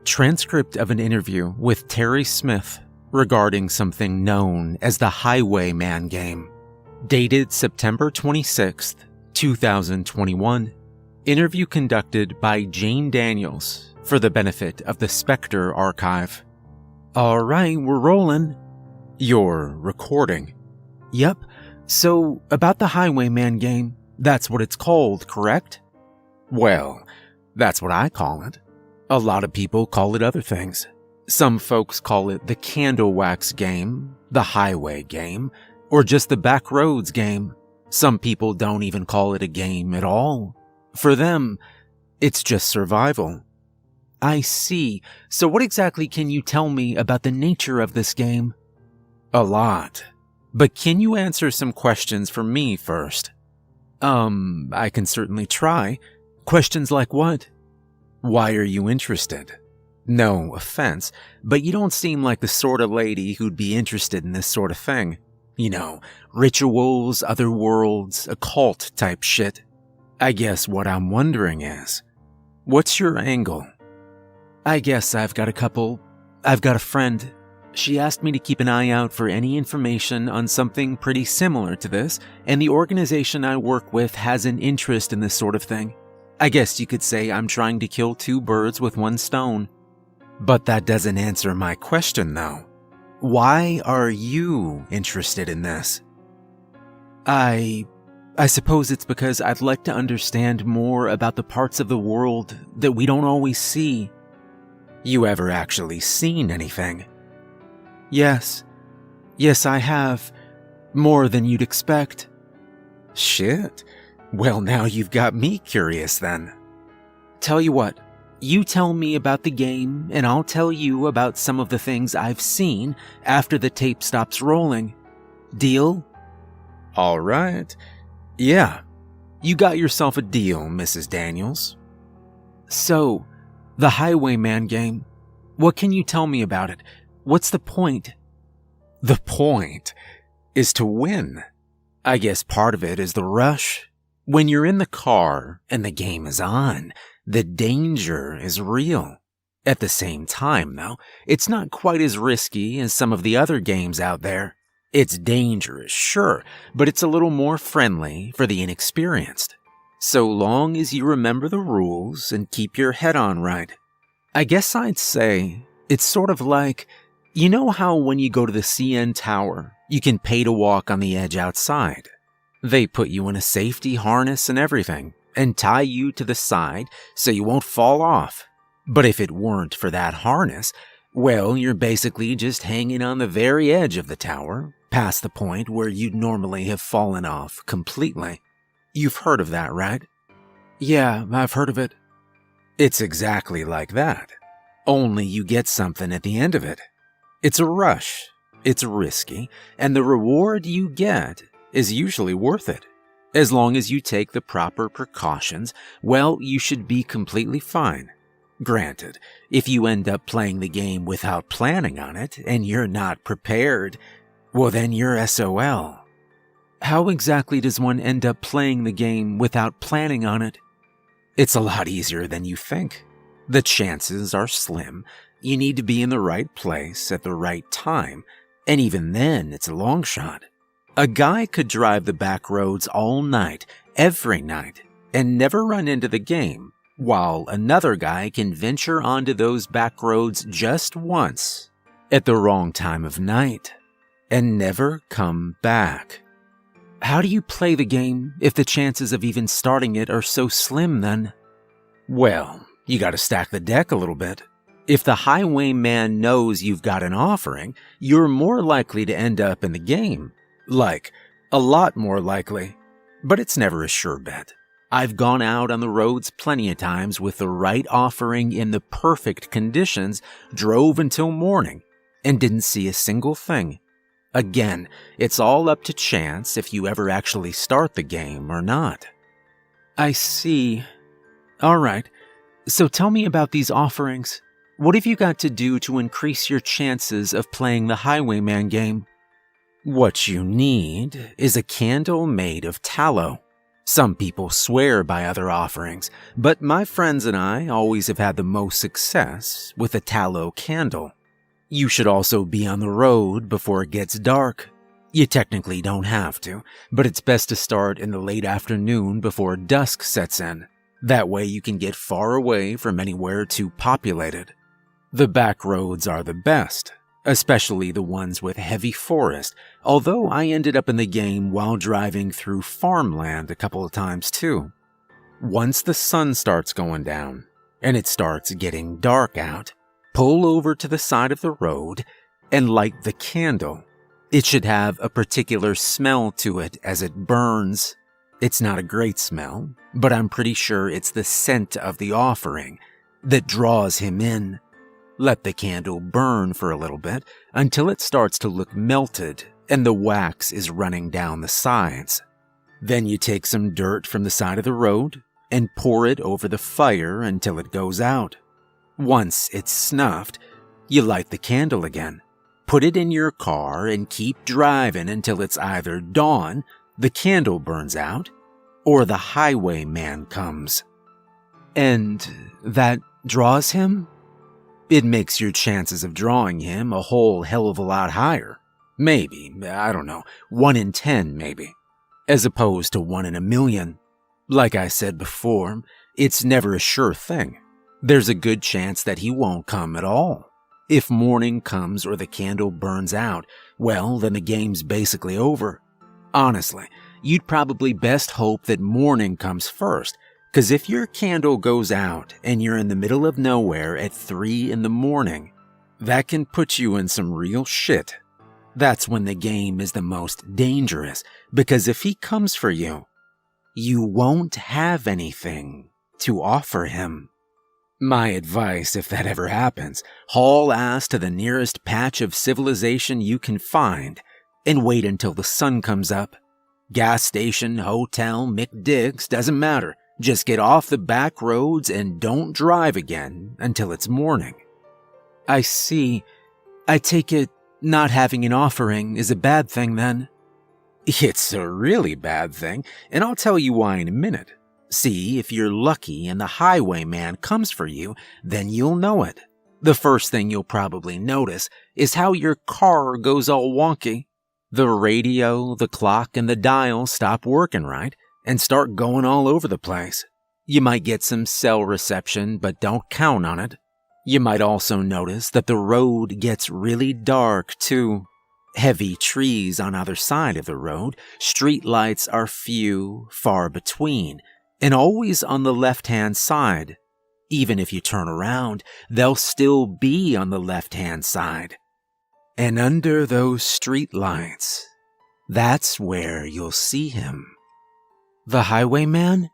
Transcript of an interview with Terry Smith regarding something known as the Highwayman game. Dated September 26th, 2021. Interview conducted by Jane Daniels for the benefit of the Spectre Archive. Alright, we're rolling. You're recording. Yep, so about the Highwayman game, that's what it's called, correct? Well, that's what I call it. A lot of people call it other things. Some folks call it the Candle Wax game, the Highway game, or just the Backroads game. Some people don't even call it a game at all. For them, it's just survival. I see. So what exactly can you tell me about the nature of this game? A lot. But can you answer some questions for me first? I can certainly try. Questions like what? Why are you interested? No offense, but you don't seem like the sort of lady who'd be interested in this sort of thing. You know, rituals, other worlds, occult type shit. I guess what I'm wondering is, what's your angle? I guess I've got a friend. She asked me to keep an eye out for any information on something pretty similar to this, and the organization I work with has an interest in this sort of thing. I guess you could say I'm trying to kill two birds with one stone. But that doesn't answer my question, though. Why are you interested in this? I suppose it's because I'd like to understand more about the parts of the world that we don't always see. You ever actually seen anything? Yes, I have. More than you'd expect. Shit. Well, now you've got me curious then. Tell you what, you tell me about the game, and I'll tell you about some of the things I've seen after the tape stops rolling. Deal? All right. Yeah, you got yourself a deal, Mrs. Daniels. So, the Highwayman game. What can you tell me about it? What's the point? The point is to win. I guess part of it is the rush. When you're in the car and the game is on, the danger is real. At the same time, though, it's not quite as risky as some of the other games out there. It's dangerous, sure, but it's a little more friendly for the inexperienced. So long as you remember the rules and keep your head on right. I guess I'd say it's sort of like, you know how when you go to the CN Tower, you can pay to walk on the edge outside? They put you in a safety harness and everything, and tie you to the side so you won't fall off. But if it weren't for that harness, well, you're basically just hanging on the very edge of the tower, past the point where you'd normally have fallen off completely. You've heard of that, right? Yeah, I've heard of it. It's exactly like that. Only you get something at the end of it. It's a rush, it's risky, and the reward you get is usually worth it. As long as you take the proper precautions, well, you should be completely fine. Granted, if you end up playing the game without planning on it, and you're not prepared, well then you're SOL. How exactly does one end up playing the game without planning on it? It's a lot easier than you think. The chances are slim. You need to be in the right place at the right time, and even then it's a long shot. A guy could drive the back roads all night, every night, and never run into the game, while another guy can venture onto those back roads just once, at the wrong time of night, and never come back. How do you play the game if the chances of even starting it are so slim then? Well, you gotta stack the deck a little bit. If the Highwayman knows you've got an offering, you're more likely to end up in the game. Like, a lot more likely. But it's never a sure bet. I've gone out on the roads plenty of times with the right offering in the perfect conditions, drove until morning, and didn't see a single thing. Again, it's all up to chance if you ever actually start the game or not. I see. Alright, so tell me about these offerings. What have you got to do to increase your chances of playing the Highwayman game? What you need is a candle made of tallow. Some people swear by other offerings, but my friends and I always have had the most success with a tallow candle. You should also be on the road before it gets dark. You technically don't have to, but it's best to start in the late afternoon before dusk sets in. That way you can get far away from anywhere too populated. The back roads are the best, especially the ones with heavy forest, although I ended up in the game while driving through farmland a couple of times too. Once the sun starts going down, and it starts getting dark out, pull over to the side of the road and light the candle. It should have a particular smell to it as it burns. It's not a great smell, but I'm pretty sure it's the scent of the offering that draws him in. Let the candle burn for a little bit until it starts to look melted and the wax is running down the sides. Then you take some dirt from the side of the road and pour it over the fire until it goes out. Once it's snuffed, you light the candle again, put it in your car and keep driving until it's either dawn, the candle burns out, or the highwayman comes. And that draws him? It makes your chances of drawing him a whole hell of a lot higher. Maybe, I don't know, 1 in 10 maybe, as opposed to 1 in a million. Like I said before, it's never a sure thing. There's a good chance that he won't come at all. If morning comes or the candle burns out, well, then the game's basically over. Honestly, you'd probably best hope that morning comes first, because if your candle goes out and you're in the middle of nowhere at 3 in the morning, that can put you in some real shit. That's when the game is the most dangerous, because if he comes for you, you won't have anything to offer him. My advice, if that ever happens, haul ass to the nearest patch of civilization you can find and wait until the sun comes up. Gas station, hotel, McDick's, doesn't matter. Just get off the back roads and don't drive again until it's morning. I see. I take it not having an offering is a bad thing then? It's a really bad thing, and I'll tell you why in a minute. See, if you're lucky and the highwayman comes for you, then you'll know it. The first thing you'll probably notice is how your car goes all wonky. The radio, the clock, and the dial stop working right and start going all over the place. You might get some cell reception, but don't count on it. You might also notice that the road gets really dark too. Heavy trees on either side of the road, street lights are few, far between, and always on the left-hand side. Even if you turn around, they'll still be on the left-hand side. And under those street lights, that's where you'll see him. The highwayman?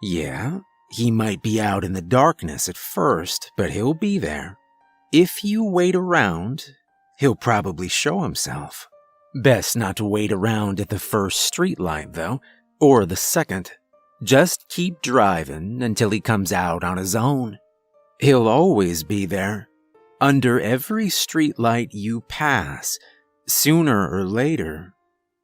Yeah, he might be out in the darkness at first, but he'll be there. If you wait around, he'll probably show himself. Best not to wait around at the first street light, though, or the second. Just keep driving until he comes out on his own. He'll always be there. Under every street light you pass, sooner or later,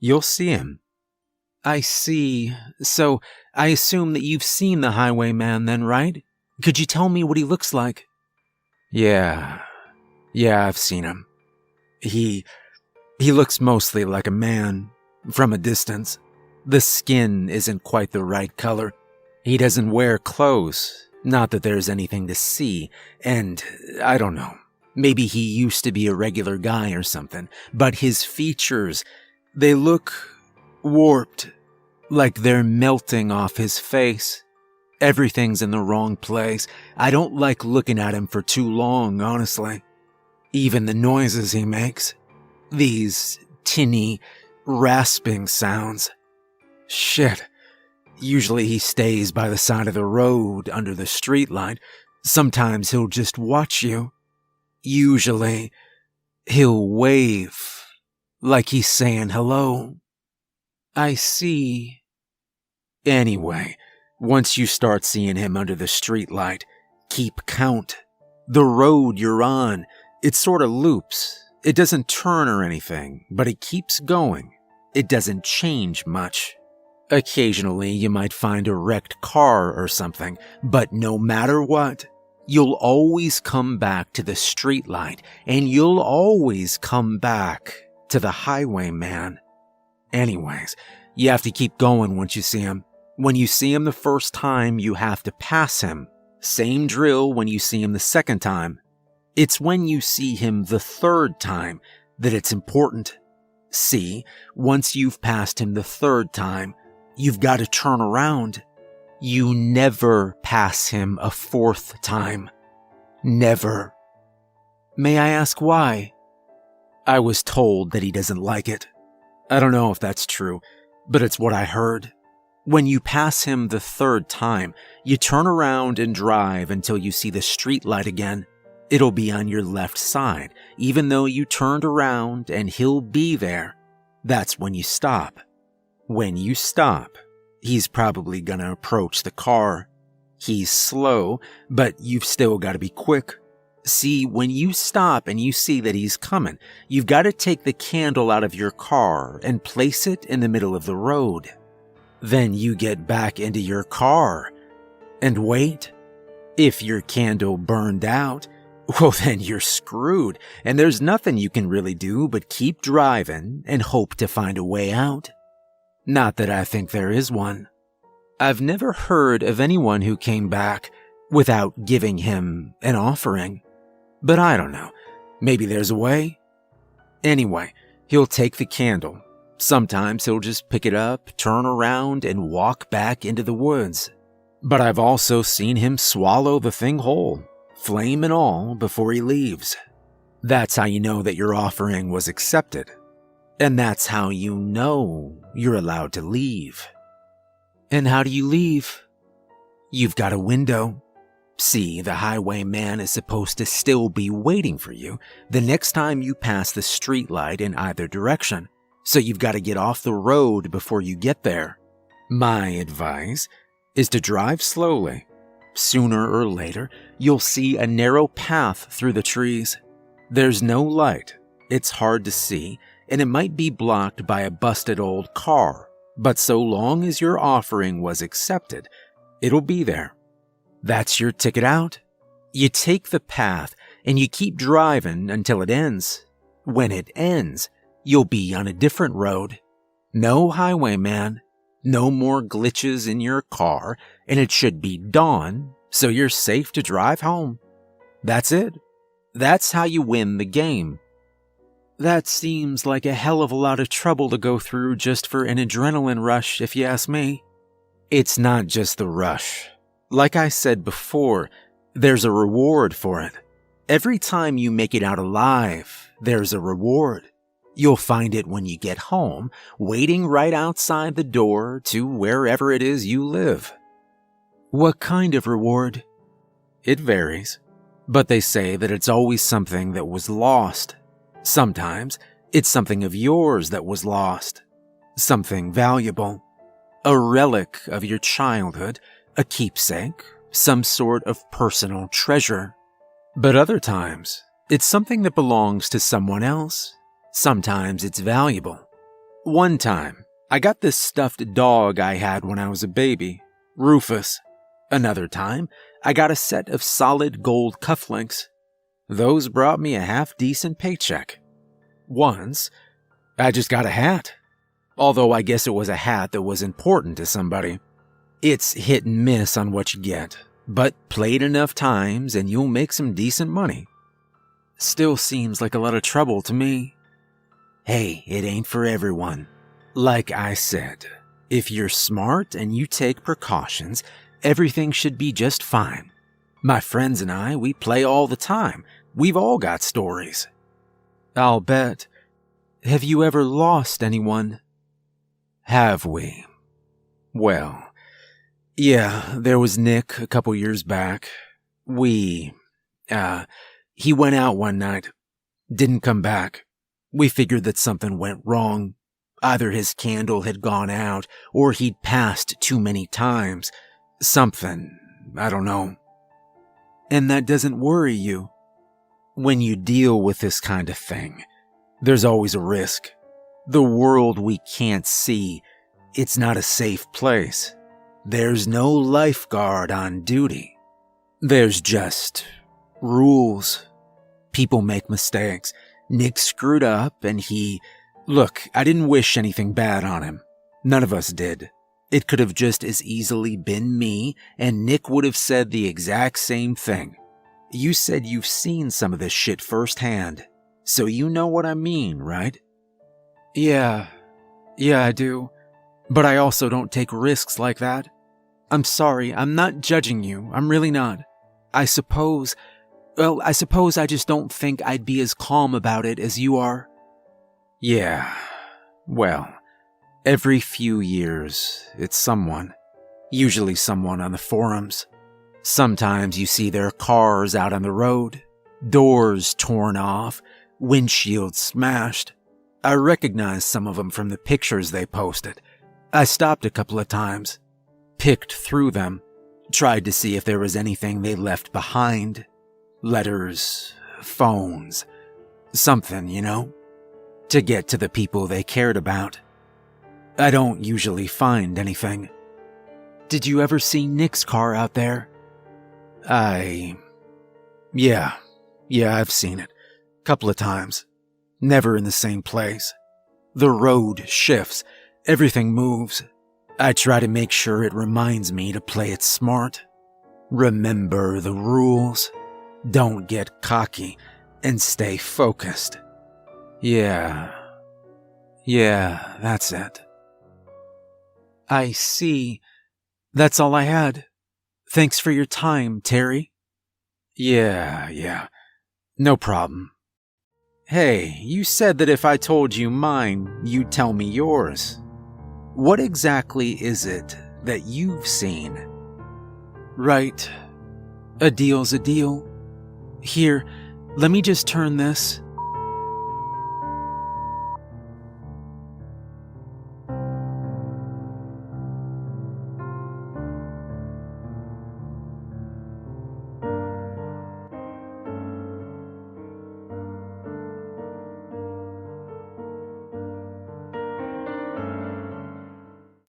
you'll see him. I see. So, I assume that you've seen the highwayman then, right? Could you tell me what he looks like? Yeah, I've seen him. He looks mostly like a man, from a distance. The skin isn't quite the right color. He doesn't wear clothes, not that there's anything to see, and I don't know. Maybe he used to be a regular guy or something, but his features, they look warped, like they're melting off his face. Everything's in the wrong place. I don't like looking at him for too long, honestly. Even the noises he makes. These tinny, rasping sounds. Shit. Usually he stays by the side of the road under the streetlight. Sometimes he'll just watch you. Usually he'll wave, like he's saying hello. I see. Anyway, once you start seeing him under the streetlight, keep count. The road you're on, it sort of loops. It doesn't turn or anything, but it keeps going. It doesn't change much. Occasionally, you might find a wrecked car or something, but no matter what, you'll always come back to the streetlight, and you'll always come back to the highwayman. Anyways, you have to keep going once you see him. When you see him the first time, you have to pass him. Same drill when you see him the second time. It's when you see him the third time that it's important. See, once you've passed him the third time, you've got to turn around. You never pass him a fourth time. Never. May I ask why? I was told that he doesn't like it. I don't know if that's true, but it's what I heard. When you pass him the third time, you turn around and drive until you see the street light again. It'll be on your left side, even though you turned around, and he'll be there. That's when you stop. When you stop, he's probably gonna approach the car. He's slow, but you've still gotta be quick. See, when you stop and you see that he's coming, you've gotta take the candle out of your car and place it in the middle of the road. Then you get back into your car and wait. If your candle burned out, well then you're screwed, and there's nothing you can really do but keep driving and hope to find a way out. Not that I think there is one. I've never heard of anyone who came back without giving him an offering. But I don't know, maybe there's a way. Anyway, he'll take the candle. Sometimes he'll just pick it up, turn around, and walk back into the woods. But I've also seen him swallow the thing whole, flame and all, before he leaves. That's how you know that your offering was accepted. And that's how you know you're allowed to leave. And how do you leave? You've got a window. See, the highwayman is supposed to still be waiting for you the next time you pass the streetlight in either direction. So you've got to get off the road before you get there. My advice is to drive slowly. Sooner or later, you'll see a narrow path through the trees. There's no light. It's hard to see, and it might be blocked by a busted old car. But so long as your offering was accepted, it'll be there. That's your ticket out. You take the path and you keep driving until it ends. When it ends, you'll be on a different road. No highwayman, no more glitches in your car, and it should be dawn, so you're safe to drive home. That's it. That's how you win the game. That seems like a hell of a lot of trouble to go through just for an adrenaline rush, if you ask me. It's not just the rush. Like I said before, there's a reward for it. Every time you make it out alive, there's a reward. You'll find it when you get home, waiting right outside the door to wherever it is you live. What kind of reward? It varies, but they say that it's always something that was lost. Sometimes it's something of yours that was lost, something valuable, a relic of your childhood, a keepsake, some sort of personal treasure. But other times, it's something that belongs to someone else. Sometimes it's valuable. One time, I got this stuffed dog I had when I was a baby, Rufus. Another time, I got a set of solid gold cufflinks. Those brought me a half-decent paycheck. Once, I just got a hat. Although I guess it was a hat that was important to somebody. It's hit and miss on what you get, but played enough times and you'll make some decent money. Still seems like a lot of trouble to me. Hey, it ain't for everyone. Like I said, if you're smart and you take precautions, everything should be just fine. My friends and I, we play all the time. We've all got stories. I'll bet. Have you ever lost anyone? Have we? Well, yeah, there was Nick a couple years back. He went out one night. Didn't come back. We figured that something went wrong. Either his candle had gone out, or he'd passed too many times. Something, I don't know. And that doesn't worry you? When you deal with this kind of thing, there's always a risk. The world we can't see It's not a safe place. There's no lifeguard on duty. There's just rules. People make mistakes. Nick screwed up and Look, I didn't wish anything bad on him. None of us did. It could have just as easily been me, and Nick would have said the exact same thing. You said you've seen some of this shit firsthand, so you know what I mean, right? Yeah, I do. But I also don't take risks like that. I'm sorry, I'm not judging you, I'm really not. I suppose I just don't think I'd be as calm about it as you are. Yeah, well, every few years, it's someone. Usually someone on the forums. Sometimes you see their cars out on the road, doors torn off, windshields smashed. I recognize some of them from the pictures they posted. I stopped a couple of times, picked through them, tried to see if there was anything they left behind. Letters, phones, something, to get to the people they cared about. I don't usually find anything. Did you ever see Nick's car out there? Yeah, I've seen it. Couple of times. Never in the same place. The road shifts. Everything moves. I try to make sure it reminds me to play it smart. Remember the rules. Don't get cocky and stay focused. Yeah, that's it. I see. That's all I had. Thanks for your time, Terry. Yeah. No problem. Hey, you said that if I told you mine, you'd tell me yours. What exactly is it that you've seen? Right. A deal's a deal. Here, let me just turn this.